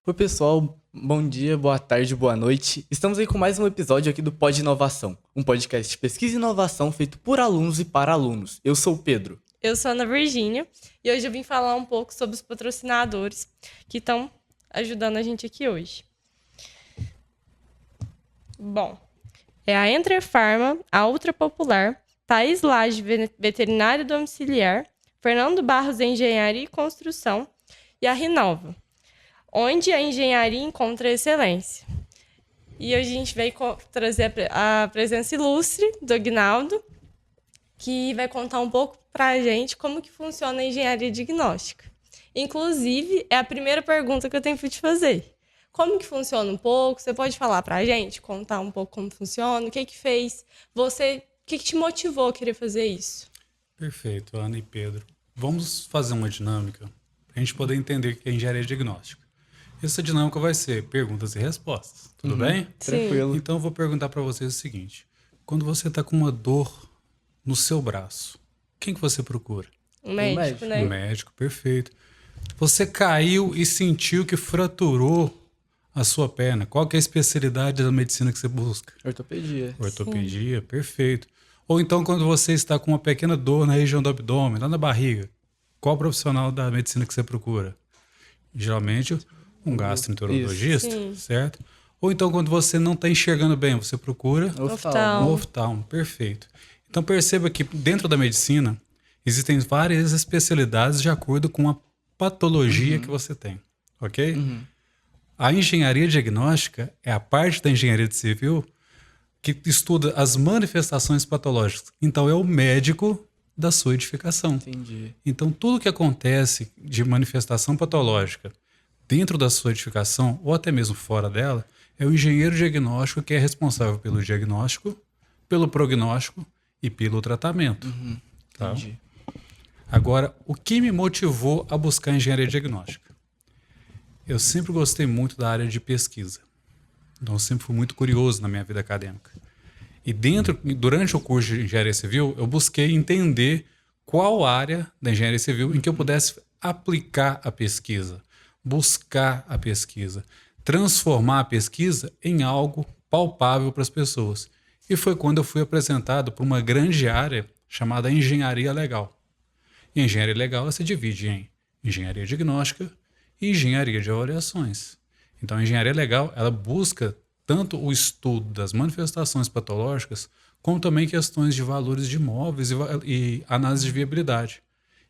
Oi, pessoal. Bom dia, boa tarde, boa noite. Estamos aí com mais um episódio aqui do Pod Inovação, um podcast de pesquisa e inovação feito por alunos e para alunos. Eu sou o Pedro. Eu sou a Ana Virgínia e hoje eu vim falar um pouco sobre os patrocinadores que estão ajudando a gente aqui hoje. Bom, é a Entre Pharma, a Ultra Popular, Thaís Lage, Veterinária Domiciliar, Fernando Barros, Engenharia e Construção e a Renova, onde a engenharia encontra excelência. E hoje a gente vai trazer a presença ilustre do Aguinaldo, que vai contar um pouco para a gente como que funciona a engenharia diagnóstica. Inclusive, é a primeira pergunta que eu tenho para te fazer. Como que funciona um pouco? Você pode falar para a gente, contar um pouco como funciona? O que que fez você, o que que te motivou a querer fazer isso? Perfeito, Ana e Pedro. Vamos fazer uma dinâmica para a gente poder entender o que é engenharia diagnóstica. Essa dinâmica vai ser perguntas e respostas, tudo bem? Tranquilo. Então eu vou perguntar para vocês o seguinte. Quando você está com uma dor no seu braço, quem que você procura? Um médico, né? Um médico, perfeito. Você caiu e sentiu que fraturou a sua perna. Qual que é a especialidade da medicina que você busca? Ortopedia. Ortopedia, perfeito. Ou então quando você está com uma pequena dor na região do abdômen, lá na barriga, qual profissional da medicina que você procura? Geralmente um gastroenterologista, certo? Ou então quando você não está enxergando bem, você procura um oftalmo, perfeito. Então perceba que dentro da medicina existem várias especialidades de acordo com a patologia que você tem, ok? A engenharia diagnóstica é a parte da engenharia civil que estuda as manifestações patológicas. Então é o médico da sua edificação. Entendi. Então tudo que acontece de manifestação patológica dentro da sua edificação ou até mesmo fora dela é o engenheiro diagnóstico que é responsável pelo diagnóstico, pelo prognóstico e pelo tratamento. Tá? Entendi. Agora, o que me motivou a buscar engenharia diagnóstica? Eu sempre gostei muito da área de pesquisa. Então, eu sempre fui muito curioso na minha vida acadêmica. E durante o curso de engenharia civil, eu busquei entender qual área da engenharia civil em que eu pudesse aplicar a pesquisa, buscar a pesquisa, transformar a pesquisa em algo palpável para as pessoas. E foi quando eu fui apresentado por uma grande área chamada engenharia legal. E a engenharia legal ela se divide em engenharia diagnóstica e engenharia de avaliações. Então, a engenharia legal ela busca tanto o estudo das manifestações patológicas, como também questões de valores de imóveis e análise de viabilidade.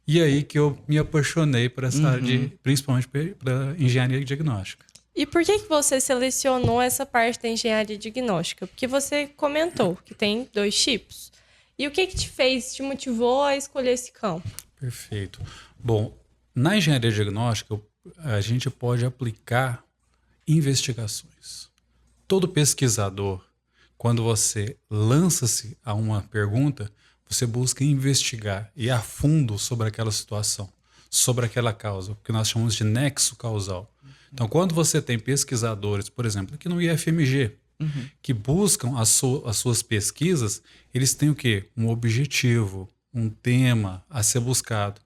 E aí que eu me apaixonei por essa área, principalmente para engenharia diagnóstica. E por que você selecionou essa parte da engenharia diagnóstica? Porque você comentou que tem 2 tipos. E o que te motivou a escolher esse campo? Perfeito. Bom, na engenharia diagnóstica, a gente pode aplicar investigações. Todo pesquisador, quando você lança-se a uma pergunta, você busca investigar e ir a fundo sobre aquela situação, sobre aquela causa, o que nós chamamos de nexo causal. Então, quando você tem pesquisadores, por exemplo, aqui no IFMG, que buscam as suas pesquisas, eles têm o quê? Um objetivo, um tema a ser buscado.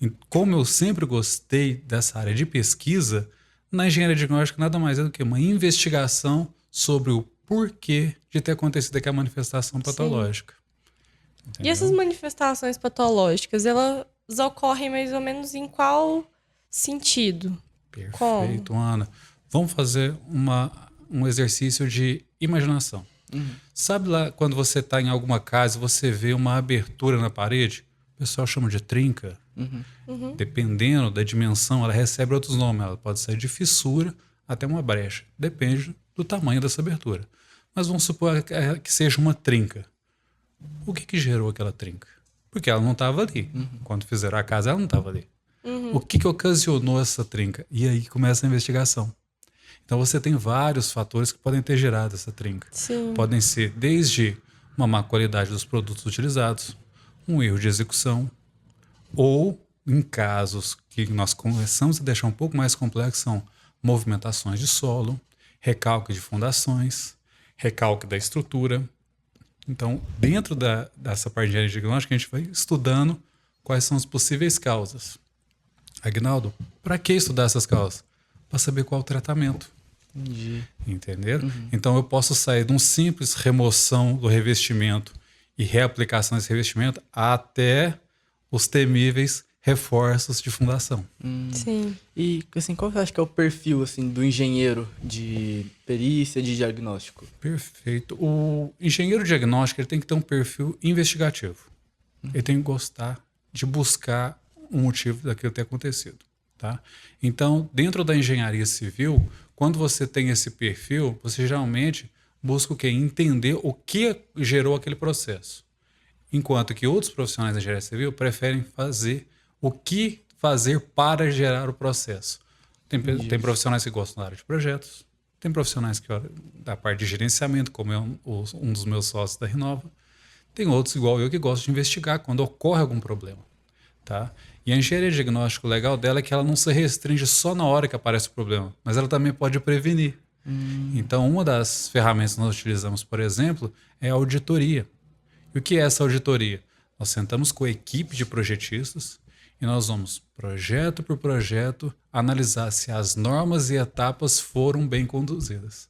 E como eu sempre gostei dessa área de pesquisa, na engenharia diagnóstica nada mais é do que uma investigação sobre o porquê de ter acontecido aquela manifestação patológica. E essas manifestações patológicas, elas ocorrem mais ou menos em qual sentido? Perfeito, Ana. Vamos fazer um exercício de imaginação. Sabe lá quando você está em alguma casa e você vê uma abertura na parede? O pessoal chama de trinca. Dependendo da dimensão, ela recebe outros nomes. Ela pode sair de fissura até uma brecha. Depende do tamanho dessa abertura. Mas vamos supor que seja uma trinca. O que gerou aquela trinca? Porque ela não estava ali. Quando fizeram a casa, ela não estava ali. O que ocasionou essa trinca? E aí começa a investigação. Então você tem vários fatores que podem ter gerado essa trinca. Sim. Podem ser desde uma má qualidade dos produtos utilizados, um erro de execução, ou em casos que nós começamos a deixar um pouco mais complexos, são movimentações de solo, recalque de fundações, recalque da estrutura. Então, dentro dessa parte de engenharia diagnóstica, a gente vai estudando quais são as possíveis causas. Aguinaldo, para que estudar essas causas? para saber qual é o tratamento. Entendi. Entenderam? Então eu posso sair de um simples remoção do revestimento e reaplicação desse revestimento até os temíveis reforços de fundação. Sim. E, assim, qual que você acha que é o perfil, assim, do engenheiro de perícia, de diagnóstico? Perfeito. O engenheiro diagnóstico ele tem que ter um perfil investigativo. Ele tem que gostar de buscar o motivo daquilo ter acontecido. Tá? Então, dentro da engenharia civil, quando você tem esse perfil, você geralmente busca o quê? Entender o que gerou aquele processo. Enquanto que outros profissionais da engenharia civil preferem fazer o que fazer para gerar o processo. Tem profissionais que gostam da área de projetos, tem profissionais que da parte de gerenciamento, como é um dos meus sócios da Renova, tem outros, igual eu, que gostam de investigar quando ocorre algum problema. Tá? E a engenharia diagnóstico legal dela é que ela não se restringe só na hora que aparece o problema, mas ela também pode prevenir. Então, uma das ferramentas que nós utilizamos, por exemplo, é a auditoria. E o que é essa auditoria? Nós sentamos com a equipe de projetistas e nós vamos, projeto por projeto, analisar se as normas e etapas foram bem conduzidas.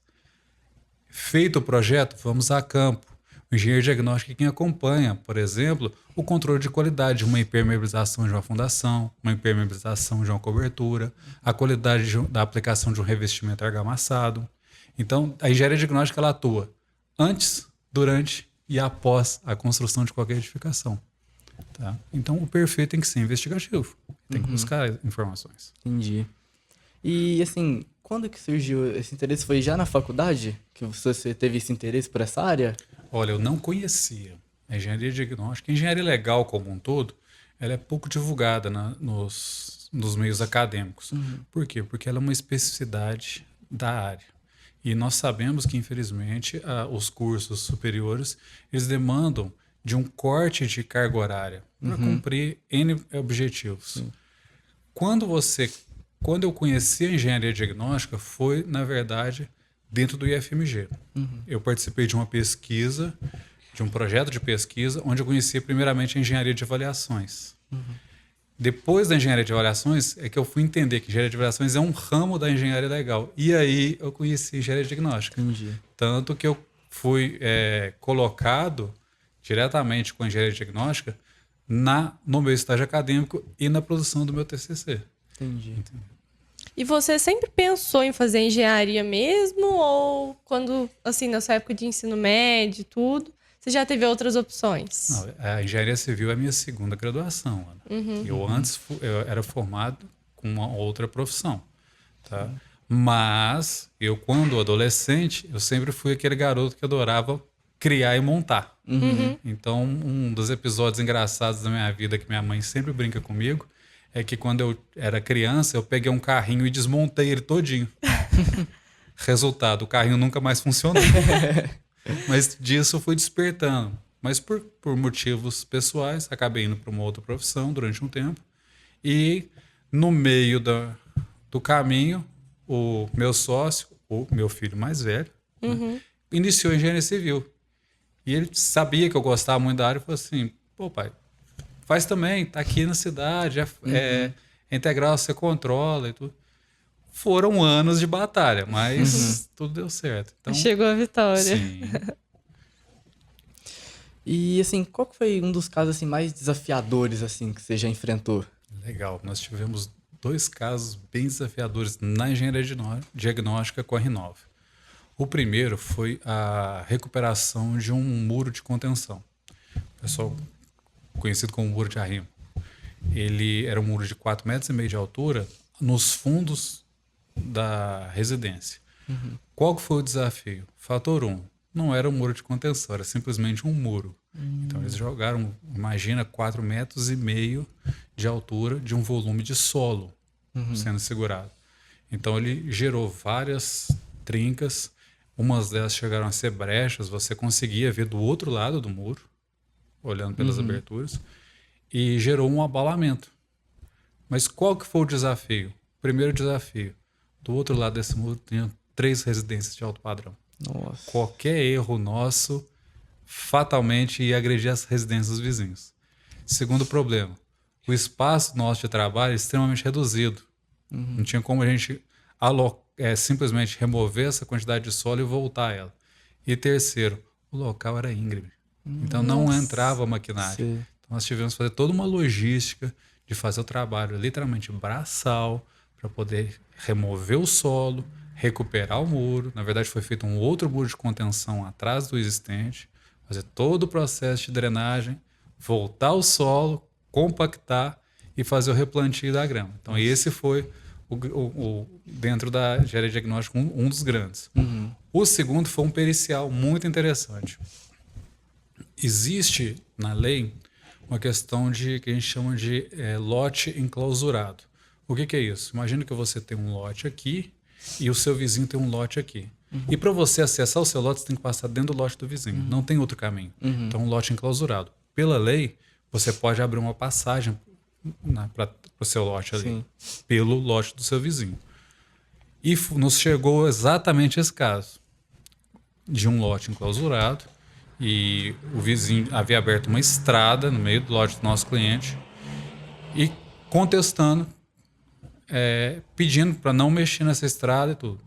Feito o projeto, vamos a campo. O engenheiro diagnóstico é quem acompanha, por exemplo, o controle de qualidade, uma impermeabilização de uma fundação, uma impermeabilização de uma cobertura, a qualidade da aplicação de um revestimento argamassado. Então, a engenharia diagnóstica ela atua antes, durante e após a construção de qualquer edificação. Tá? Então, o perfil tem que ser investigativo, tem que buscar informações. Entendi. E, assim, quando que surgiu esse interesse? Foi já na faculdade que você teve esse interesse por essa área? Olha, eu não conhecia a engenharia diagnóstica. A engenharia legal como um todo, ela é pouco divulgada nos meios acadêmicos. Por quê? Porque ela é uma especificidade da área. E nós sabemos que, infelizmente, os cursos superiores, eles demandam de um corte de carga horária para cumprir N objetivos. Quando eu conheci a engenharia diagnóstica, foi, na verdade, dentro do IFMG. Eu participei de uma pesquisa, de um projeto de pesquisa, onde eu conheci primeiramente a engenharia de avaliações. Depois da engenharia de avaliações, é que eu fui entender que engenharia de avaliações é um ramo da engenharia legal. E aí eu conheci engenharia diagnóstica. Tanto que eu fui colocado diretamente com a engenharia diagnóstica no meu estágio acadêmico e na produção do meu TCC. Entendi. E você sempre pensou em fazer engenharia mesmo? Ou quando, assim, na sua época de ensino médio e tudo, você já teve outras opções? Não, a engenharia civil é a minha segunda graduação. Eu antes eu era formado com uma outra profissão. Tá? Mas eu, quando adolescente, eu sempre fui aquele garoto que adorava criar e montar. Então, um dos episódios engraçados da minha vida que minha mãe sempre brinca comigo é que quando eu era criança, eu peguei um carrinho e desmontei ele todinho. Resultado, o carrinho nunca mais funcionou. Mas disso eu fui despertando. Mas por motivos pessoais, acabei indo para uma outra profissão durante um tempo. E no meio do caminho, o meu sócio, o meu filho mais velho, né, iniciou a engenharia civil. E ele sabia que eu gostava muito da área e falou assim, pô pai, faz também, tá aqui na cidade, é integral, você controla e tudo. Foram anos de batalha, mas tudo deu certo. Então, chegou a vitória. Sim. E, assim, qual que foi um dos casos assim, mais desafiadores assim, que você já enfrentou? Legal. Nós tivemos 2 casos bem desafiadores na engenharia diagnóstica com a Renova. O primeiro foi a recuperação de um muro de contenção. Pessoal conhecido como muro de arrimo. Ele era um muro de 4,5 metros de altura nos fundos da residência. Qual que foi o desafio? Fator 1. Não era um muro de contenção, era simplesmente um muro. Então eles jogaram, imagina, 4,5 metros de altura de um volume de solo sendo segurado. Então ele gerou várias trincas, umas delas chegaram a ser brechas, você conseguia ver do outro lado do muro, olhando pelas aberturas, e gerou um abalamento. Mas qual que foi o desafio? Primeiro desafio, do outro lado desse muro tinha 3 residências de alto padrão. Nossa. Qualquer erro nosso fatalmente ia agredir as residências dos vizinhos. Segundo problema, o espaço nosso de trabalho é extremamente reduzido. Não tinha como a gente simplesmente remover essa quantidade de solo e voltar a ela. E terceiro, o local era íngreme. Então não entrava maquinário. Sim. Então nós tivemos que fazer toda uma logística de fazer o trabalho literalmente braçal para poder remover o solo, recuperar o muro. Na verdade foi feito um outro muro de contenção atrás do existente, fazer todo o processo de drenagem, voltar o solo, compactar e fazer o replantio da grama. Então esse foi dentro da engenharia diagnóstica um dos grandes. O segundo foi um pericial muito interessante. Existe na lei uma questão que a gente chama de lote enclausurado. O que é isso? Imagina que você tem um lote aqui e o seu vizinho tem um lote aqui. E para você acessar o seu lote, você tem que passar dentro do lote do vizinho. Não tem outro caminho. Então, um lote enclausurado. Pela lei, você pode abrir uma passagem para o seu lote ali, Sim. pelo lote do seu vizinho. E nos chegou exatamente esse caso de um lote enclausurado e o vizinho havia aberto uma estrada no meio do lote do nosso cliente e contestando, pedindo para não mexer nessa estrada e tudo.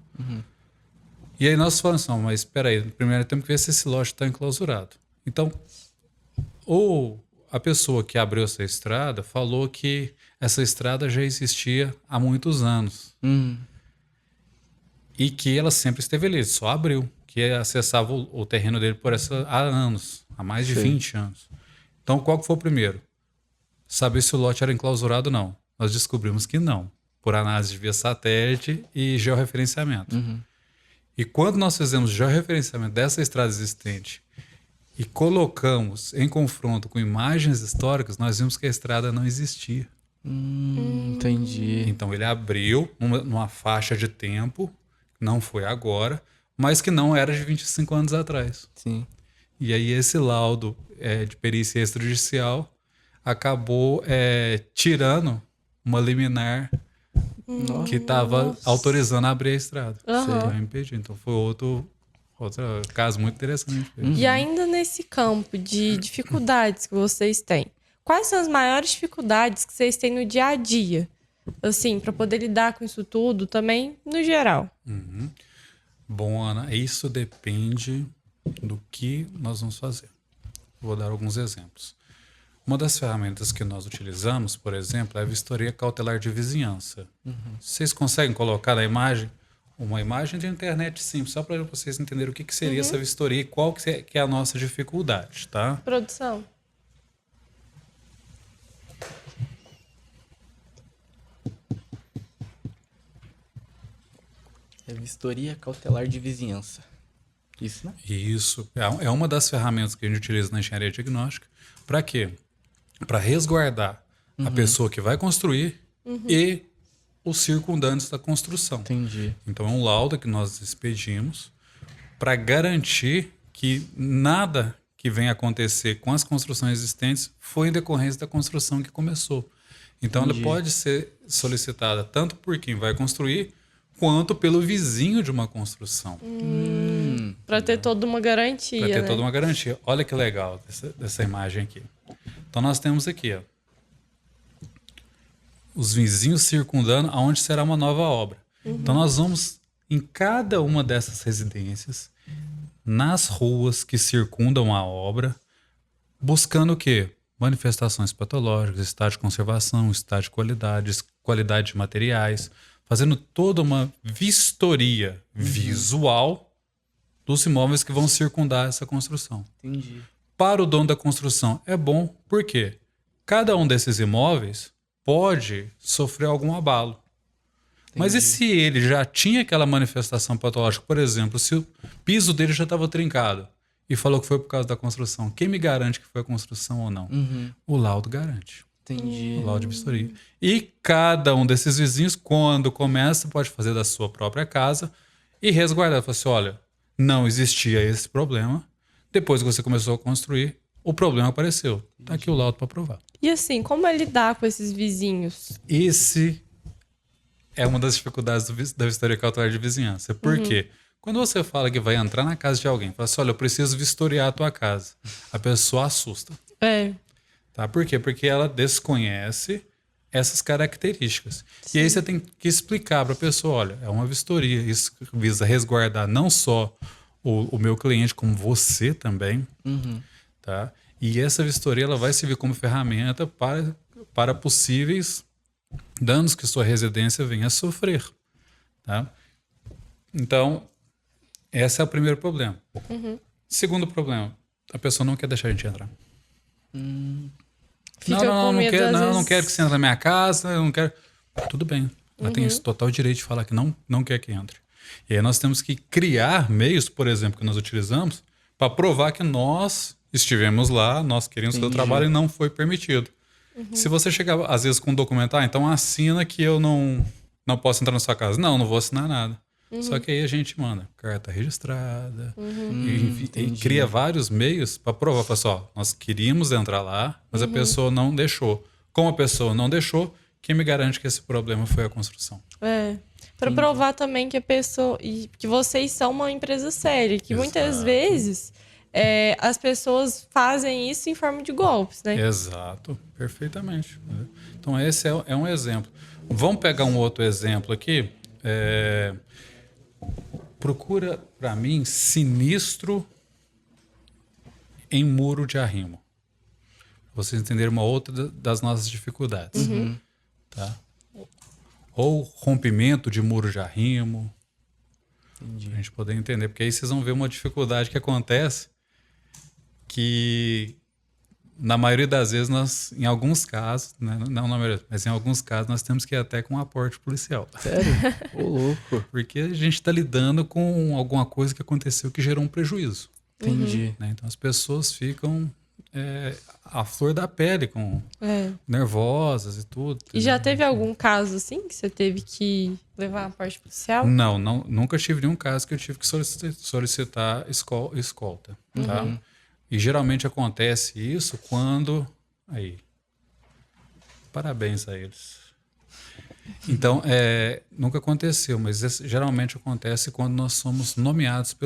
E aí nós falamos assim, mas espera aí, primeiro temos que ver se esse lote está enclausurado. Então, a pessoa que abriu essa estrada falou que essa estrada já existia há muitos anos. E que ela sempre esteve ali, só abriu, que acessava o terreno dele há anos, há mais de 20 anos. Então, qual que foi o primeiro? Saber se o lote era enclausurado ou não. Nós descobrimos que não, por análise via satélite e georreferenciamento. E quando nós fizemos georreferenciamento dessa estrada existente e colocamos em confronto com imagens históricas, nós vimos que a estrada não existia. Entendi. Então ele abriu numa faixa de tempo, não foi agora, mas que não era de 25 anos atrás. Sim. E aí esse laudo de perícia extrajudicial acabou tirando uma liminar que estava autorizando a abrir a estrada. Então, impediu. Então foi outro caso muito interessante. E ainda nesse campo de dificuldades que vocês têm, quais são as maiores dificuldades que vocês têm no dia a dia? Assim, para poder lidar com isso tudo também, no geral. Bom, Ana, isso depende do que nós vamos fazer. Vou dar alguns exemplos. Uma das ferramentas que nós utilizamos, por exemplo, é a vistoria cautelar de vizinhança. Vocês conseguem colocar na imagem uma imagem de internet simples, só para vocês entenderem o que seria essa vistoria e qual que é a nossa dificuldade, tá? Produção. É vistoria cautelar de vizinhança. Isso, né? Isso. É uma das ferramentas que a gente utiliza na engenharia diagnóstica. Para quê? Para resguardar a pessoa que vai construir e os circundantes da construção. Entendi. Então é um laudo que nós expedimos para garantir que nada que venha acontecer com as construções existentes foi em decorrência da construção que começou. Então ela pode ser solicitada tanto por quem vai construir quanto pelo vizinho de uma construção. Para ter toda uma garantia, Para ter né? toda uma garantia. Olha que legal dessa imagem aqui. Então nós temos aqui, ó, os vizinhos circundando aonde será uma nova obra. Então nós vamos em cada uma dessas residências, nas ruas que circundam a obra, buscando o quê? Manifestações patológicas, estado de conservação, estado de qualidade de materiais, fazendo toda uma vistoria visual dos imóveis que vão circundar essa construção. Entendi. Para o dono da construção é bom, porque cada um desses imóveis pode sofrer algum abalo. Mas e se ele já tinha aquela manifestação patológica? Por exemplo, se o piso dele já estava trincado e falou que foi por causa da construção, quem me garante que foi a construção ou não? O laudo garante. Entendi. O laudo de vistoria. E cada um desses vizinhos, quando começa, pode fazer da sua própria casa e resguardar. Falar assim, olha, não existia esse problema. Depois que você começou a construir, o problema apareceu. Está aqui o laudo para provar. E assim, como é lidar com esses vizinhos? Esse é uma das dificuldades da vistoria cautelar de vizinhança. Por quê? Quando você fala que vai entrar na casa de alguém, fala assim, olha, eu preciso vistoriar a tua casa. A pessoa assusta. É. Tá? Por quê? Porque ela desconhece essas características. E aí você tem que explicar para a pessoa, olha, é uma vistoria, isso visa resguardar não só o meu cliente, como você também, tá? E essa vistoria ela vai servir como ferramenta para possíveis danos que sua residência venha a sofrer, tá? Então, esse é o primeiro problema. Segundo problema, a pessoa não quer deixar a gente entrar. Fica com medo, às não vezes. quero que você entre na minha casa, eu não quero... Tudo bem, ela tem esse total direito de falar que não quer que entre. E aí nós temos que criar meios, por exemplo, que nós utilizamos para provar que nós estivemos lá, nós queríamos fazer o trabalho e não foi permitido. Se você chegar, às vezes, com um documento, então assina que eu não posso entrar na sua casa. Não vou assinar nada. Só que aí a gente manda carta registrada e cria vários meios para provar, pessoal, nós queríamos entrar lá, mas a pessoa não deixou. Como a pessoa não deixou, quem me garante que esse problema foi a construção? Para provar também que a pessoa e que vocês são uma empresa séria, que muitas vezes as pessoas fazem isso em forma de golpes, né? Exato, perfeitamente. Então esse é um exemplo. Vamos pegar um outro exemplo aqui. Procura para mim sinistro em muro de arrimo. Pra vocês entenderem uma outra das nossas dificuldades. Tá? Ou rompimento de muro de arrimo. Pra gente poder entender. Porque aí vocês vão ver uma dificuldade que acontece que na maioria das vezes nós, em alguns casos, né, não na maioria, mas em alguns casos nós temos que ir até com um aporte policial. Sério? Ô, louco. Porque a gente está lidando com alguma coisa que aconteceu que gerou um prejuízo. Entendi. Né? Então as pessoas ficam à flor da pele, nervosas e tudo. E já teve algum caso assim que você teve que levar a parte policial? Não, nunca tive nenhum caso que eu tive que solicitar escolta. Tá? E geralmente acontece isso quando... Aí. Parabéns a eles. Então, nunca aconteceu, mas geralmente acontece quando nós somos nomeados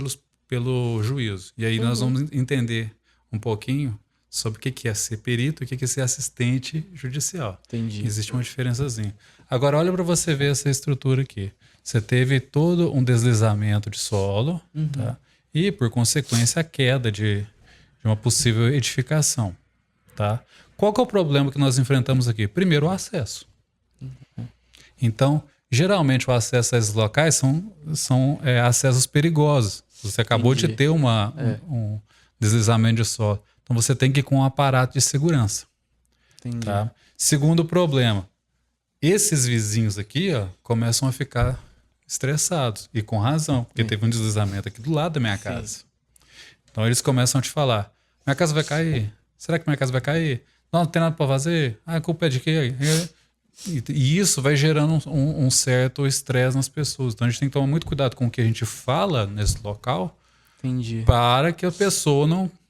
pelo juízo. E aí nós vamos entender um pouquinho sobre o que é ser perito e o que é ser assistente judicial. Entendi. Existe uma diferençazinha. Agora, olha para você ver essa estrutura aqui. Você teve todo um deslizamento de solo, tá? E, por consequência, a queda de uma possível edificação, tá? Qual que é o problema que nós enfrentamos aqui? Primeiro, o acesso. Então, geralmente o acesso a esses locais são acessos perigosos. Você acabou de ter um deslizamento de solo. Então, você tem que ir com um aparato de segurança. Entendi. Tá? Segundo problema, esses vizinhos aqui começam a ficar estressados. E com razão, porque teve um deslizamento aqui do lado da minha casa. Então eles começam a te falar: minha casa vai cair? Será que minha casa vai cair? Não tem nada para fazer? A culpa é de quê? E isso vai gerando um certo estresse nas pessoas. Então a gente tem que tomar muito cuidado com o que a gente fala nesse local. Entendi. Para que a pessoa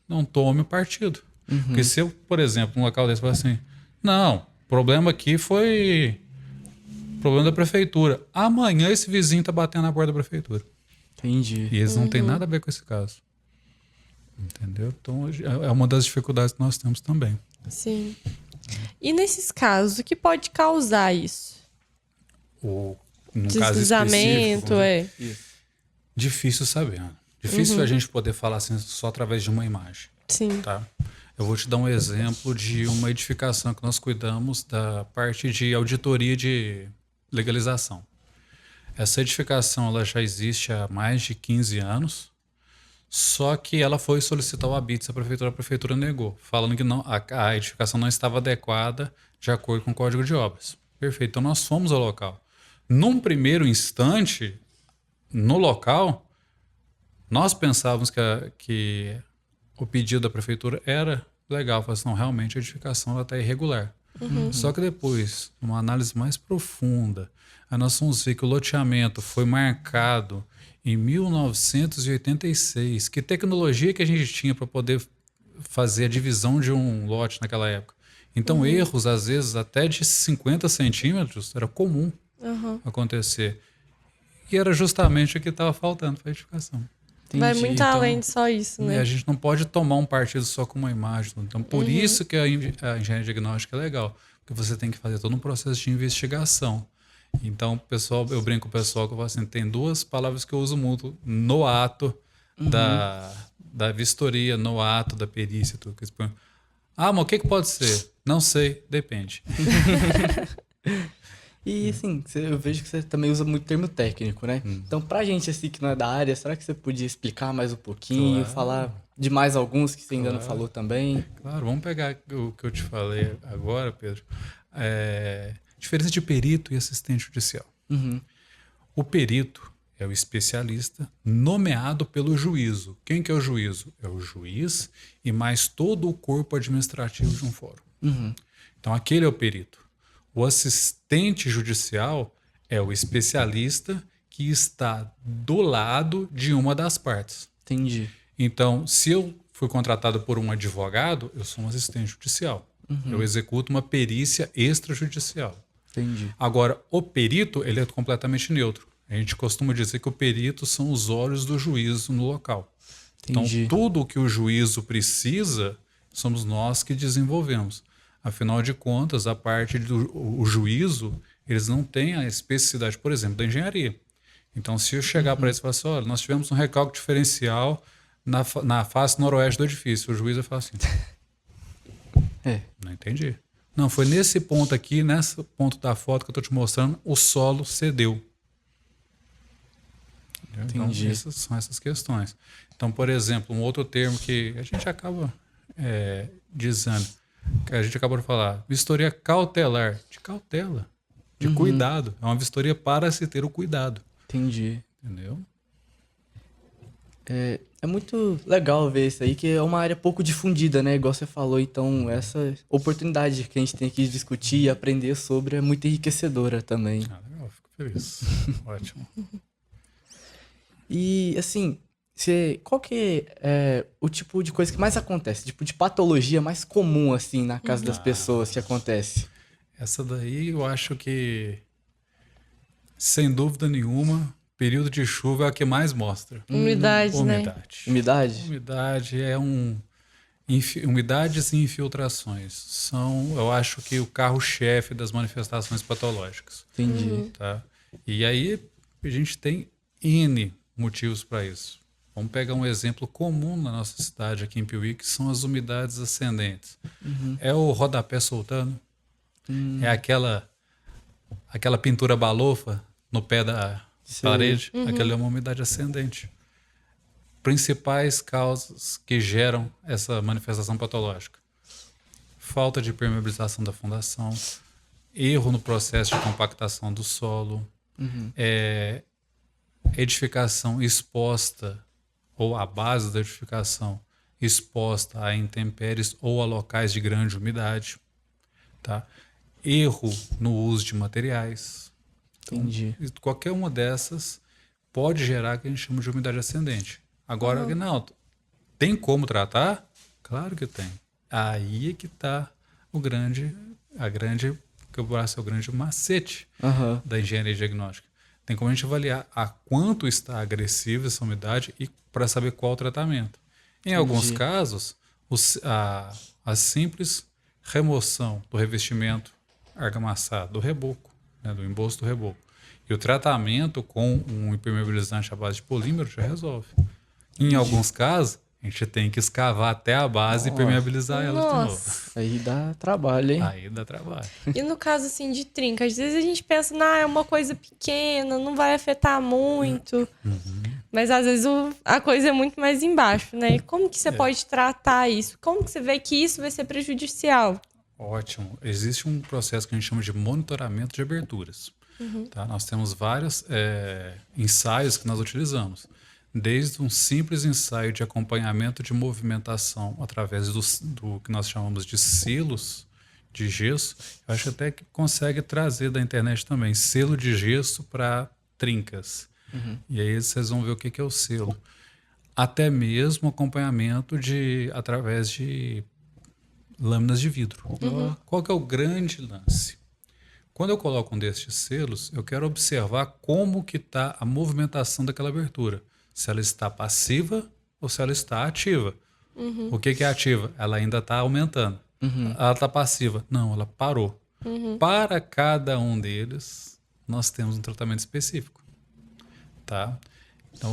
não tome o partido. Porque se eu, por exemplo, num local desse, falar assim: não, o problema aqui foi problema da prefeitura. Amanhã esse vizinho tá batendo na porta da prefeitura. Entendi. E eles não têm nada a ver com esse caso. Entendeu? Então é uma das dificuldades que nós temos também. Sim. E nesses casos, o que pode causar isso? Num caso Deslizamento, específico, difícil saber. Né? Difícil a gente poder falar assim só através de uma imagem. Sim. Tá? Eu vou te dar um exemplo de uma edificação que nós cuidamos da parte de auditoria de legalização. Essa edificação ela já existe há mais de 15 anos, só que ela foi solicitar o habite, a prefeitura negou, falando que a edificação não estava adequada de acordo com o Código de Obras. Perfeito, então nós fomos ao local. Num primeiro instante, no local, nós pensávamos que o pedido da prefeitura era legal, falamos, não, realmente a edificação está irregular. Só que depois, numa análise mais profunda, aí nós vamos ver que o loteamento foi marcado em 1986. Que tecnologia que a gente tinha para poder fazer a divisão de um lote naquela época? Então, erros, às vezes, até de 50 centímetros, era comum acontecer. E era justamente o que estava faltando para a edificação. Entendi. Vai muito além de só isso, né? E a gente não pode tomar um partido só com uma imagem. Então, por isso que a engenharia diagnóstica é legal. que você tem que fazer todo um processo de investigação. Então, pessoal, eu brinco com o pessoal que eu falo assim, tem duas palavras que eu uso muito no ato da vistoria, no ato da perícia. Tudo que eles põem. Ah, mas o que pode ser? Não sei, depende. E assim, eu vejo que você também usa muito termo técnico, né? Então, pra gente assim que não é da área, será que você podia explicar mais um pouquinho, Claro. falar de mais alguns que você ainda não falou também? Claro, vamos pegar o que eu te falei agora, Pedro. Diferença de perito e assistente judicial. Uhum. O perito é o especialista nomeado pelo juízo. Quem que é o juízo? É o juiz e mais todo o corpo administrativo de um fórum. Uhum. Então, aquele é o perito. O assistente judicial é o especialista que está do lado de uma das partes. Entendi. Então, se eu fui contratado por um advogado, eu sou um assistente judicial. Eu executo uma perícia extrajudicial. Entendi. Agora, o perito, ele é completamente neutro. A gente costuma dizer que o perito são os olhos do juízo no local. Entendi. Então, tudo o que o juízo precisa, somos nós que desenvolvemos. Afinal de contas, a parte do juízo, eles não têm a especificidade, por exemplo, da engenharia. Então, se eu chegar para eles e falar assim, olha, nós tivemos um recálculo diferencial na face noroeste do edifício, o juiz vai falar assim, não entendi. Não, foi nesse ponto aqui, nesse ponto da foto que eu estou te mostrando, o solo cedeu. Entendi. Então, essas são essas questões. Então, por exemplo, um outro termo que a gente acaba dizendo, que a gente acabou de falar, vistoria cautelar, de cautela, de cuidado. É uma vistoria para se ter o cuidado. Entendi. Entendeu? É muito legal ver isso aí, que é uma área pouco difundida, né? Igual você falou, então essa oportunidade que a gente tem aqui de discutir e aprender sobre é muito enriquecedora também. Ah, legal, fico feliz. Ótimo. E assim, qual que é o tipo de coisa que mais acontece? Tipo de patologia mais comum, assim, na casa das pessoas que acontece? Essa daí eu acho que, sem dúvida nenhuma, período de chuva é a que mais mostra. Umidade, né? Umidade? Umidade é umidades e infiltrações são, eu acho que o carro-chefe das manifestações patológicas. Entendi. Tá? E aí a gente tem N motivos para isso. Vamos pegar um exemplo comum na nossa cidade aqui em Piuí, que são as umidades ascendentes. É o rodapé soltando, é aquela pintura balofa no pé da parede, aquela é uma umidade ascendente. Principais causas que geram essa manifestação patológica: falta de permeabilização da fundação, erro no processo de compactação do solo, edificação exposta ou a base da edificação exposta a intempéries ou a locais de grande umidade, tá? Erro no uso de materiais. Entendi. Então, qualquer uma dessas pode gerar o que a gente chama de umidade ascendente. Agora, Aguinaldo, tem como tratar? Claro que tem. Aí é que está o grande macete da engenharia diagnóstica. Tem como a gente avaliar a quanto está agressiva essa umidade e para saber qual o tratamento. Em alguns casos, a simples remoção do revestimento argamassado, do reboco, né, do embolso do reboco, e o tratamento com um impermeabilizante à base de polímero já resolve. Em alguns casos, a gente tem que escavar até a base e permeabilizar ela de novo. Aí dá trabalho, hein? Aí dá trabalho. E no caso, assim, de trinca, às vezes a gente pensa, é uma coisa pequena, não vai afetar muito. Mas às vezes a coisa é muito mais embaixo, né? E como que você pode tratar isso? Como que você vê que isso vai ser prejudicial? Ótimo. Existe um processo que a gente chama de monitoramento de aberturas. Tá? Nós temos vários ensaios que nós utilizamos. Desde um simples ensaio de acompanhamento de movimentação através do que nós chamamos de selos de gesso. Eu acho até que consegue trazer da internet também selo de gesso para trincas. E aí vocês vão ver o que é o selo. Até mesmo acompanhamento através de lâminas de vidro. Qual que é o grande lance? Quando eu coloco um destes selos, eu quero observar como que está a movimentação daquela abertura. Se ela está passiva ou se ela está ativa. O que é ativa? Ela ainda está aumentando. Ela está passiva? Não, ela parou. Para cada um deles, nós temos um tratamento específico, tá? Então,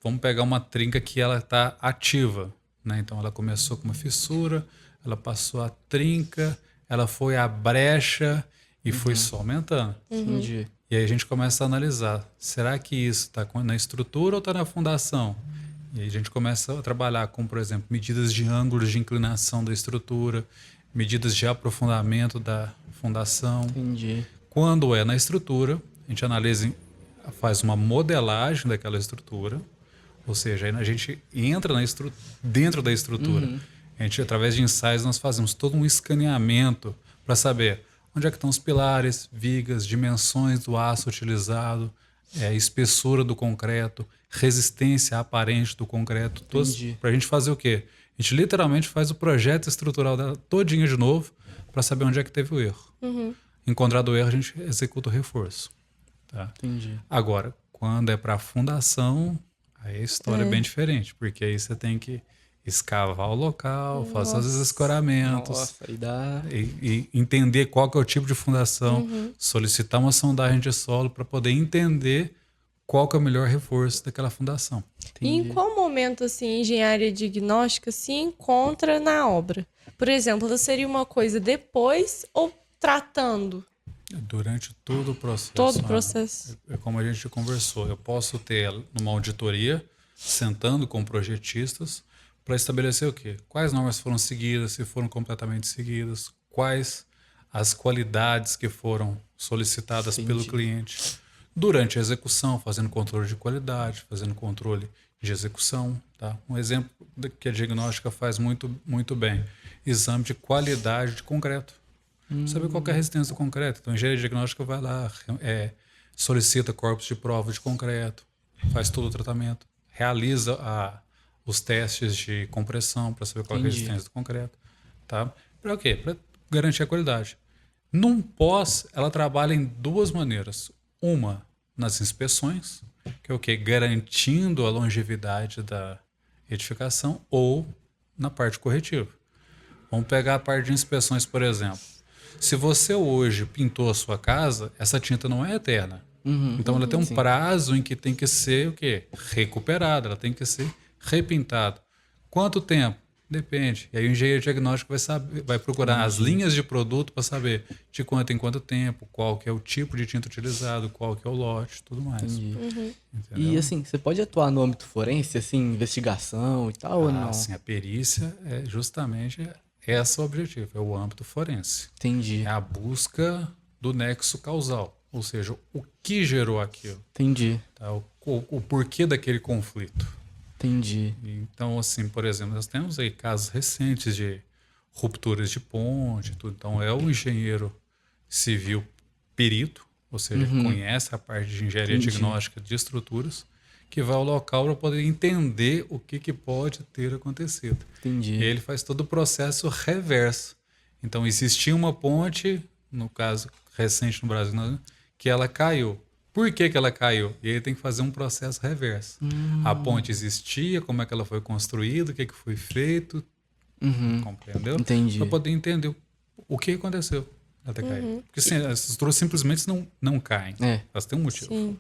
vamos pegar uma trinca que ela está ativa, né? Então, ela começou com uma fissura, ela passou a trinca, ela foi a brecha e foi só aumentando. Entendi. E aí a gente começa a analisar, será que isso está na estrutura ou está na fundação? E aí a gente começa a trabalhar com, por exemplo, medidas de ângulos de inclinação da estrutura, medidas de aprofundamento da fundação. Entendi. Quando é na estrutura, a gente analisa, faz uma modelagem daquela estrutura, ou seja, aí a gente entra dentro da estrutura. A gente, através de ensaios, nós fazemos todo um escaneamento para saber onde é que estão os pilares, vigas, dimensões do aço utilizado, espessura do concreto, resistência aparente do concreto, para a gente fazer o quê? A gente literalmente faz o projeto estrutural dela todinho de novo para saber onde é que teve o erro. Encontrado o erro, a gente executa o reforço. Tá? Entendi. Agora, quando é para fundação, aí a história é bem diferente, porque aí você tem que escavar o local, fazer os escoramentos, Nossa, aí dá... e entender qual que é o tipo de fundação, solicitar uma sondagem de solo para poder entender qual que é o melhor reforço daquela fundação. E em qual momento, assim, a engenharia diagnóstica se encontra na obra? Por exemplo, ela seria uma coisa depois ou tratando? Durante todo o processo. Todo o processo. É como a gente conversou. Eu posso ter numa auditoria, sentando com projetistas, para estabelecer o quê? Quais normas foram seguidas, se foram completamente seguidas, quais as qualidades que foram solicitadas pelo cliente. Durante a execução, fazendo controle de qualidade, fazendo controle de execução. Tá? Um exemplo que a diagnóstica faz muito, muito bem. Exame de qualidade de concreto. Saber qual que é a resistência do concreto. Então, a engenharia diagnóstica vai lá, solicita corpos de prova de concreto, faz todo o tratamento, realiza os testes de compressão para saber qual é a resistência do concreto. Tá? Para o quê? Para garantir a qualidade. Num pós, ela trabalha em duas maneiras. Uma, nas inspeções, que é o quê? Garantindo a longevidade da edificação, ou na parte corretiva. Vamos pegar a parte de inspeções, por exemplo. Se você hoje pintou a sua casa, essa tinta não é eterna. Então ela tem um prazo em que tem que ser o quê? Recuperada, ela tem que ser repintada. Quanto tempo? Depende. E aí o engenheiro diagnóstico vai procurar as linhas de produto para saber de quanto em quanto tempo, qual que é o tipo de tinta utilizado, qual que é o lote, tudo mais. E assim, você pode atuar no âmbito forense, assim, investigação e tal, ou não? Sim, a perícia é justamente esse o objetivo, é o âmbito forense. Entendi. É a busca do nexo causal, ou seja, o que gerou aquilo. Entendi. Tá? O porquê daquele conflito. Entendi. Então, assim, por exemplo, nós temos aí casos recentes de rupturas de ponte, tudo. Então, é o engenheiro civil perito, ou seja, conhece a parte de engenharia diagnóstica de estruturas, que vai ao local para poder entender o que pode ter acontecido. Entendi. E aí ele faz todo o processo reverso. Então, existia uma ponte, no caso recente no Brasil, né, que ela caiu. Por que ela caiu? E aí tem que fazer um processo reverso. A ponte existia, como é que ela foi construída, o que foi feito, compreendeu? Entendi. Para poder entender o que aconteceu até cair. Porque assim, as estruturas simplesmente não caem. Elas têm um motivo. Sim.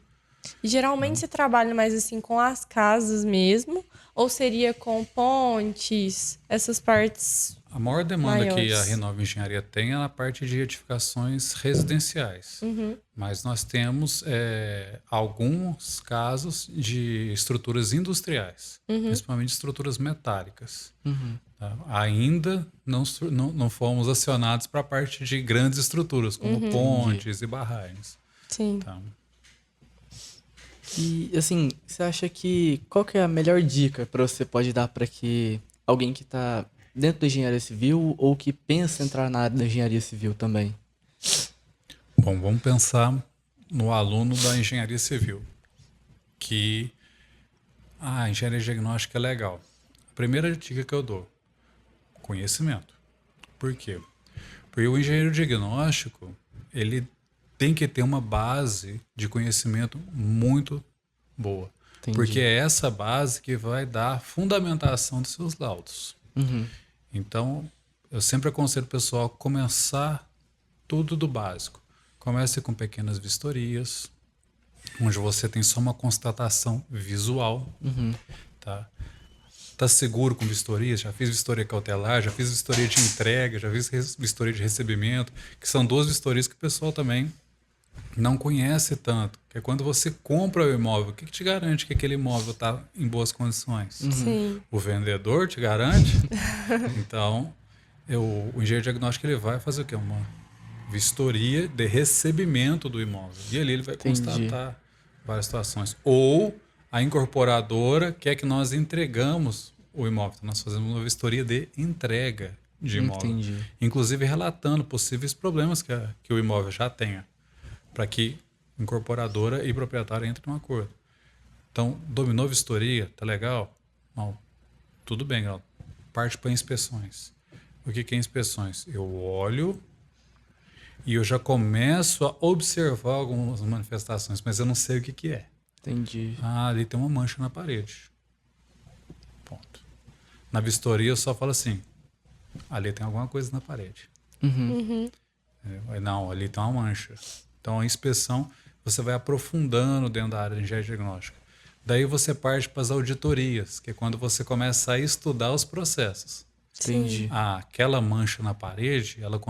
E geralmente você trabalha mais assim com as casas mesmo? Ou seria com pontes, essas partes A maior demanda maiores? que a Renova Engenharia tem é na parte de edificações residenciais. Mas nós temos alguns casos de estruturas industriais, principalmente estruturas metálicas. Tá? Ainda não fomos acionados para a parte de grandes estruturas, como pontes e barragens. Sim. Tá? E assim, você acha que qual que é a melhor dica para você pode dar para que alguém que está dentro da engenharia civil ou que pensa em entrar na área da engenharia civil também? Bom, vamos pensar no aluno da engenharia civil, que a engenharia diagnóstica é legal. A primeira dica que eu dou, conhecimento. Por quê? Porque o engenheiro diagnóstico, ele tem que ter uma base de conhecimento muito boa. Entendi. Porque é essa base que vai dar a fundamentação dos seus laudos. Então, eu sempre aconselho o pessoal a começar tudo do básico. Comece com pequenas vistorias, onde você tem só uma constatação visual. Tá? Tá seguro com vistorias? Já fiz vistoria cautelar, já fiz vistoria de entrega, já fiz vistoria de recebimento, que são 2 vistorias que o pessoal também não conhece tanto. Que é quando você compra o imóvel, o que te garante que aquele imóvel está em boas condições? Sim. O vendedor te garante? Então, o engenheiro diagnóstico ele vai fazer o quê? Uma vistoria de recebimento do imóvel. E ali ele vai constatar várias situações. Ou a incorporadora quer que nós entregamos o imóvel. Então, nós fazemos uma vistoria de entrega de imóvel. Entendi. Inclusive relatando possíveis problemas que o imóvel já tenha, para que incorporadora e proprietário entrem num acordo. Então, dominou vistoria, tá legal? Não, tudo bem, galera. Parte para inspeções. O que é inspeções? Eu olho e eu já começo a observar algumas manifestações, mas eu não sei o que é. Entendi. Ah, ali tem uma mancha na parede. Ponto. Na vistoria eu só falo assim, ali tem alguma coisa na parede. Não, ali tem uma mancha. Então a inspeção, você vai aprofundando dentro da área de engenharia diagnóstica. Daí você parte para as auditorias, que é quando você começa a estudar os processos. Entendi. Ah, aquela mancha na parede, ela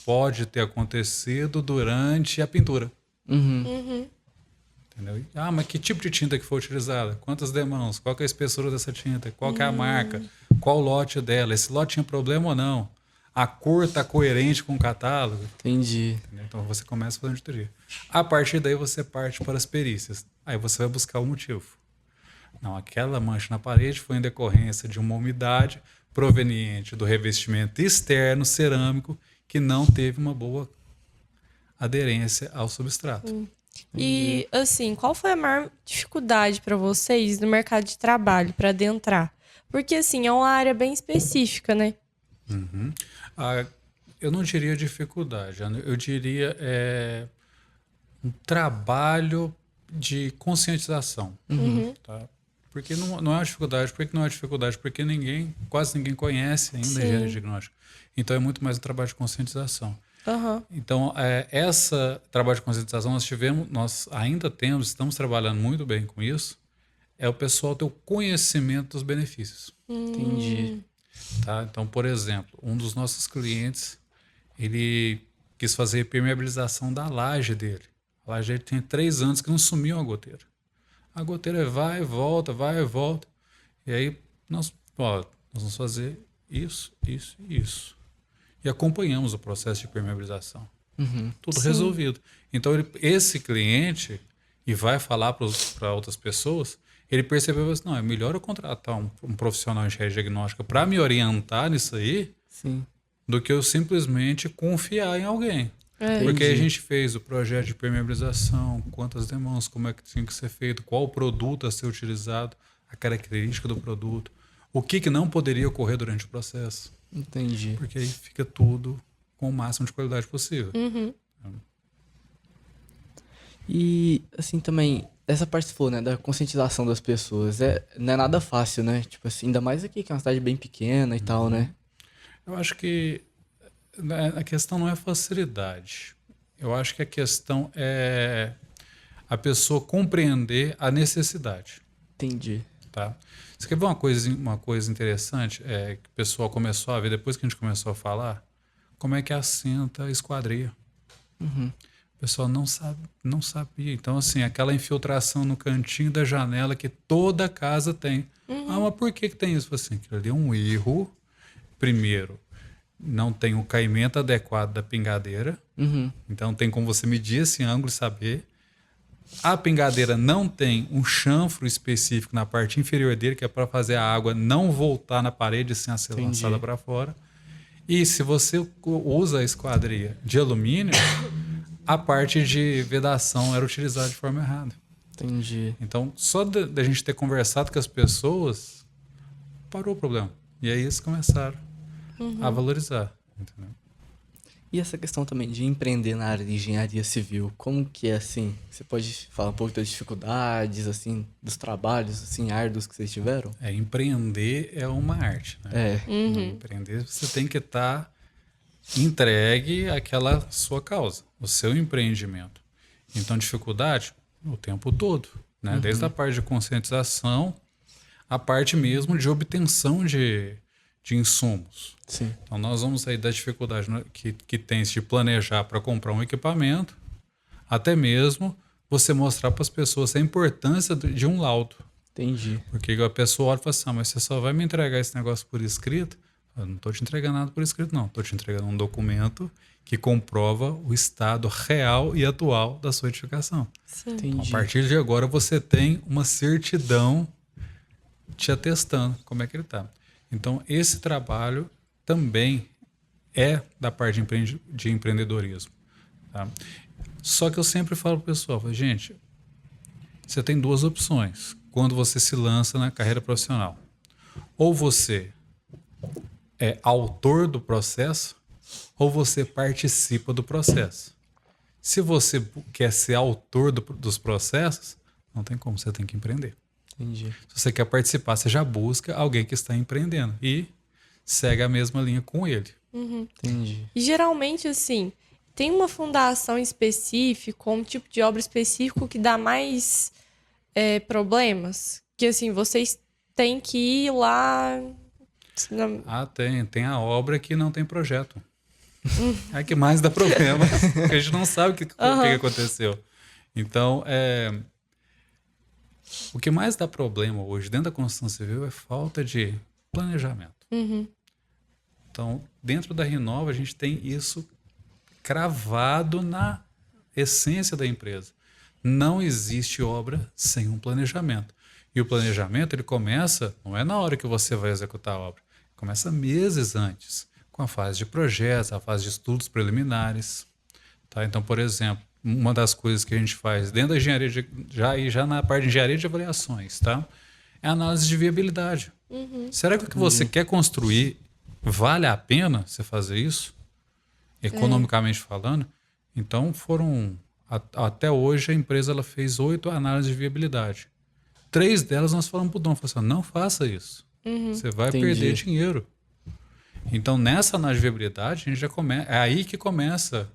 pode ter acontecido durante a pintura. Entendeu? Ah, mas que tipo de tinta que foi utilizada? Quantas demãos? Qual que é a espessura dessa tinta? Qual que é a marca? Qual o lote dela? Esse lote tinha problema ou não? A cor está coerente com o catálogo? Entendi. Entendeu? Então você começa a fazer auditoria. A partir daí você parte para as perícias. Aí você vai buscar o motivo. Não, aquela mancha na parede foi em decorrência de uma umidade proveniente do revestimento externo cerâmico que não teve uma boa aderência ao substrato. E, assim, qual foi a maior dificuldade para vocês no mercado de trabalho, para adentrar? Porque, assim, é uma área bem específica, né? Eu não diria dificuldade, eu diria um trabalho de conscientização. Tá? Porque não é uma dificuldade. Por que não é dificuldade? Porque quase ninguém conhece ainda a engenharia diagnóstica. Então é muito mais um trabalho de conscientização. Então, esse trabalho de conscientização nós ainda temos, estamos trabalhando muito bem com isso, é o pessoal ter o conhecimento dos benefícios. Entendi. Tá? Então, por exemplo, um dos nossos clientes, ele quis fazer a permeabilização da laje dele. A laje dele tem 3 anos que não sumiu a goteira. A goteira vai e volta, vai e volta. E aí, nós vamos fazer isso, isso e isso. E acompanhamos o processo de permeabilização. Tudo resolvido. Então, esse cliente, e vai falar para outras pessoas, ele percebeu assim, não, é melhor eu contratar um profissional de engenharia diagnóstica para me orientar nisso aí, do que eu simplesmente confiar em alguém. Porque a gente fez o projeto de permeabilização, quantas demãos, como é que tinha que ser feito, qual o produto a ser utilizado, a característica do produto, o que não poderia ocorrer durante o processo. Entendi. Porque aí fica tudo com o máximo de qualidade possível. E, assim, também, essa parte que você falou, né, da conscientização das pessoas, não é nada fácil, né? Tipo assim, ainda mais aqui, que é uma cidade bem pequena e tal, né? Eu acho que a questão não é facilidade. Eu acho que a questão é a pessoa compreender a necessidade. Entendi. Tá? Você quer ver uma coisa interessante que o pessoal começou a ver, depois que a gente começou a falar, como é que assenta a esquadria. O pessoal não sabia. Então, assim, aquela infiltração no cantinho da janela que toda casa tem. Ah, mas por que tem isso? Assim, aquilo ali é um erro. Primeiro, não tem o caimento adequado da pingadeira. Então, tem como você medir esse ângulo e saber. A pingadeira não tem um chanfro específico na parte inferior dele, que é para fazer a água não voltar na parede sem ser lançada para fora. E se você usa a esquadria de alumínio, a parte de vedação era utilizada de forma errada. Entendi. Então, só da gente ter conversado com as pessoas, parou o problema. E aí eles começaram a valorizar. Entendeu? E essa questão também de empreender na área de engenharia civil, como que é, assim? Você pode falar um pouco das dificuldades, assim, dos trabalhos, assim, árduos que vocês tiveram? Empreender é uma arte, né? Empreender, você tem que estar entregue aquela sua causa, o seu empreendimento. Então, dificuldade o tempo todo, né? Desde a parte de conscientização, a parte mesmo de obtenção de insumos. Sim. Então, nós vamos sair da dificuldade que tem de planejar para comprar um equipamento, até mesmo você mostrar para as pessoas a importância de um laudo. Entendi. Porque a pessoa olha e fala assim, mas você só vai me entregar esse negócio por escrito? Eu não estou te entregando nada por escrito, não. Estou te entregando um documento que comprova o estado real e atual da sua edificação. Sim. Entendi. A partir de agora, você tem uma certidão te atestando como é que ele está. Então, esse trabalho também é da parte de empreendedorismo. Tá? Só que eu sempre falo para o pessoal, gente, você tem duas opções quando você se lança na carreira profissional. Ou você é autor do processo, ou você participa do processo. Se você quer ser autor dos processos, não tem como, você tem que empreender. Entendi. Se você quer participar, você já busca alguém que está empreendendo e segue a mesma linha com ele. Entendi. E geralmente, assim, tem uma fundação específica, um tipo de obra específico que dá mais problemas? Que, assim, vocês têm que ir lá... Ah, tem a obra que não tem projeto. É que mais dá problema, porque a gente não sabe o que aconteceu. Então, o que mais dá problema hoje dentro da construção civil é falta de planejamento. Então, dentro da Renova, a gente tem isso cravado na essência da empresa. Não existe obra sem um planejamento. E o planejamento, ele começa, não é na hora que você vai executar a obra, começa meses antes, com a fase de projetos, a fase de estudos preliminares. Tá? Então, por exemplo, uma das coisas que a gente faz dentro da engenharia, já na parte de engenharia de avaliações, tá? É a análise de viabilidade. Será que o que você quer construir vale a pena você fazer isso? Economicamente falando? Então, até hoje, a empresa ela fez 8 análises de viabilidade. 3 delas nós falamos para o dono, não faça isso. Você vai perder dinheiro. Então, nessa análise de viabilidade, a gente já é aí que começa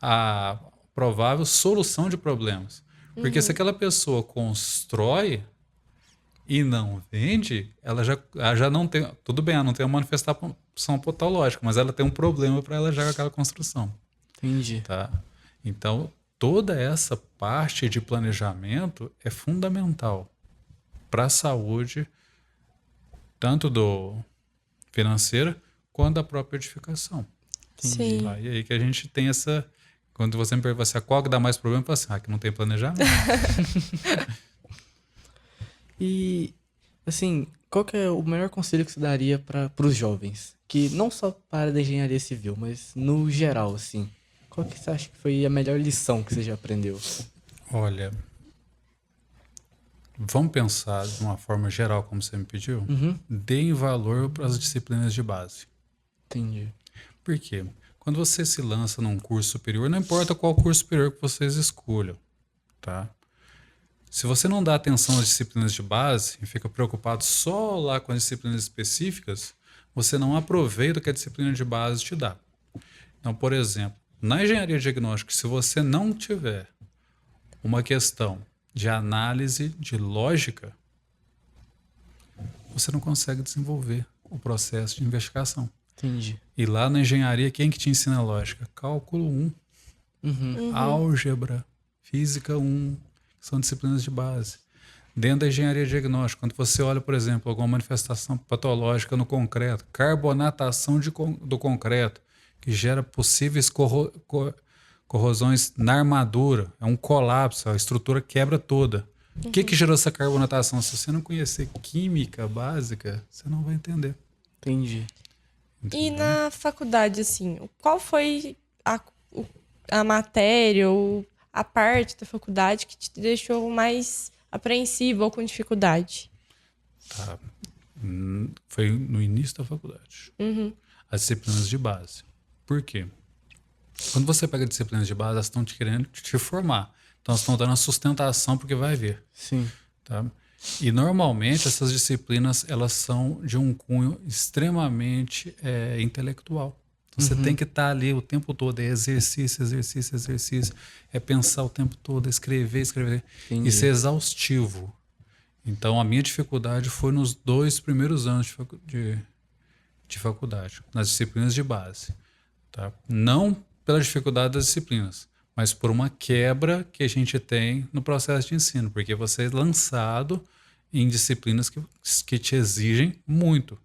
a provável solução de problemas. Porque se aquela pessoa constrói e não vende, ela já não tem... Tudo bem, ela não tem uma manifestação patológica, mas ela tem um problema para ela já com aquela construção. Entendi. Tá? Então, toda essa parte de planejamento é fundamental para a saúde, tanto do financeira, quanto da própria edificação. Sim. Tá? E aí que a gente tem essa... Quando você me pergunta assim, qual que dá mais problema, eu falo assim, que não tem planejamento. E, assim, qual que é o melhor conselho que você daria para os jovens? Que não só para a área da engenharia civil, mas no geral, assim. Qual que você acha que foi a melhor lição que você já aprendeu? Olha, vamos pensar de uma forma geral, como você me pediu? Deem valor para as disciplinas de base. Entendi. Por quê? Quando você se lança num curso superior, não importa qual curso superior que vocês escolham, tá? Se você não dá atenção às disciplinas de base e fica preocupado só lá com as disciplinas específicas, você não aproveita o que a disciplina de base te dá. Então, por exemplo, na engenharia diagnóstica, se você não tiver uma questão de análise de lógica, você não consegue desenvolver o processo de investigação. Entendi. E lá na engenharia, quem que te ensina lógica? Cálculo 1, álgebra, física 1, que são disciplinas de base. Dentro da engenharia diagnóstica, quando você olha, por exemplo, alguma manifestação patológica no concreto, carbonatação do concreto, que gera possíveis corrosões na armadura, é um colapso, a estrutura quebra toda. O que gerou essa carbonatação? Se você não conhecer química básica, você não vai entender. Entendi. E na faculdade, assim, qual foi a matéria ou a parte da faculdade que te deixou mais apreensivo ou com dificuldade? Tá. Foi no início da faculdade. As disciplinas de base. Por quê? Quando você pega disciplinas de base, elas estão te querendo te formar. Então, elas estão dando a sustentação porque vai vir. Sim. Tá? E, normalmente, essas disciplinas elas são de um cunho extremamente intelectual. Então, você tem que estar ali o tempo todo. É exercício, exercício, exercício. É pensar o tempo todo, escrever, escrever. Entendi. Isso é exaustivo. Então, a minha dificuldade foi nos 2 primeiros anos de faculdade, nas disciplinas de base. Tá? Não pela dificuldade das disciplinas, mas por uma quebra que a gente tem no processo de ensino, porque você é lançado em disciplinas que te exigem muito,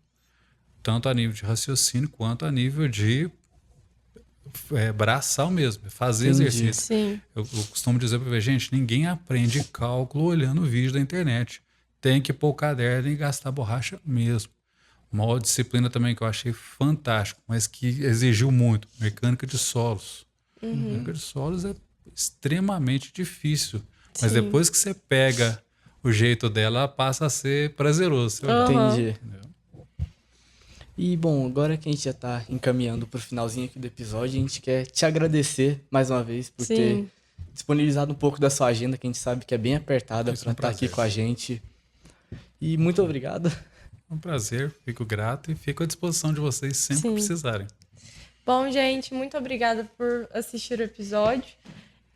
tanto a nível de raciocínio quanto a nível de braçal mesmo, fazer Entendi. exercício. Sim. Eu costumo dizer para gente, ninguém aprende cálculo olhando vídeo da internet. Tem que pôr o caderno e gastar borracha mesmo. Uma outra disciplina também que eu achei fantástico, mas que exigiu muito, mecânica de solos. Mecânica de solos é extremamente difícil, mas Sim. depois que você pega o jeito dela, ela passa a ser prazeroso. Você olhar, Entendi. entendeu? E bom, agora que a gente já tá encaminhando pro finalzinho aqui do episódio, a gente quer te agradecer mais uma vez por Sim. ter disponibilizado um pouco da sua agenda, que a gente sabe que é bem apertada Isso é para um estar aqui prazer. com a gente. E muito obrigado. É um prazer, fico grato e fico à disposição de vocês sempre que Sim. precisarem. Bom, gente, muito obrigada por assistir o episódio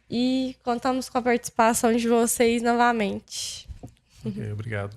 e contamos com a participação de vocês novamente. Ok, obrigado.